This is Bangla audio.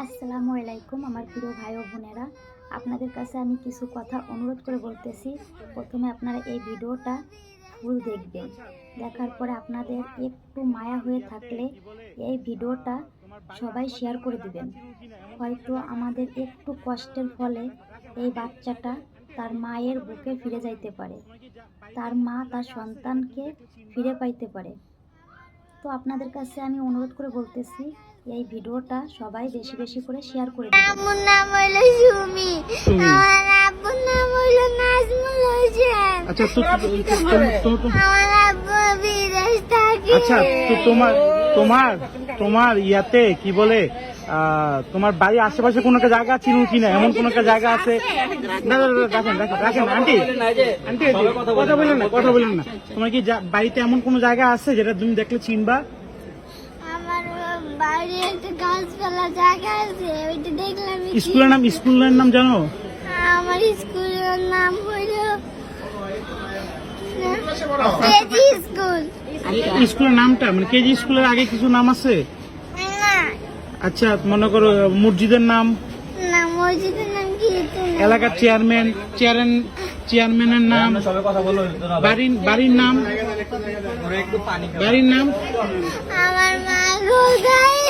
আসসালামু আলাইকুম আমার প্রিয় ভাই ও বোনেরা, আপনাদের কাছে আমি কিছু কথা অনুরোধ করে বলতেছি। প্রথমে আপনারা এই ভিডিওটা ফুল দেখবেন, দেখার পরে আপনাদের একটু মায়া হয়ে থাকলে এই ভিডিওটা সবাই শেয়ার করে দিবেন। হয়তো আমাদের একটু কষ্টের ফলে এই বাচ্চাটা তার মায়ের বুকে ফিরে যাইতে পারে, তার মা তার সন্তানকে ফিরে পাইতে পারে। তো আপনাদের কাছে আমি অনুরোধ করে বলতেছি, এই ভিডিওটা সবাই বেশি বেশি করে শেয়ার করে দিবেন। আমার নাম হইল সুমি, আমার আব্বুর নাম হইল নাজমুল হোসেন। আচ্ছা আমার আব্বু বিদেশ থাকে। আচ্ছা তো তোমার ইয়াতে কি বলে তোমার বাড়ির আশেপাশে কোনো একটা জায়গা চিনো কিনা, এমন কোনো একটা জায়গা আছে? রাখেন আন্টি কথা বলেন না। তোমার কি বাড়িতে এমন কোনো জায়গা আছে যেটা তুমি দেখলে চিনবা? আমার বাড়ি একটা গাছপালা জায়গা আছে, ওইটা দেখলাম। স্কুলের নাম জানো? আমার স্কুলের নাম হইল কেজি স্কুল। স্কুলের নামটা মানে কেজি স্কুলের আগে কিছু নাম আছে? না আচ্ছা মনে করো মসজিদের নাম, না, মসজিদের নাম কি? এলাকার চেয়ারম্যানের নাম, বাড়ির নাম আমার মা কোথায়?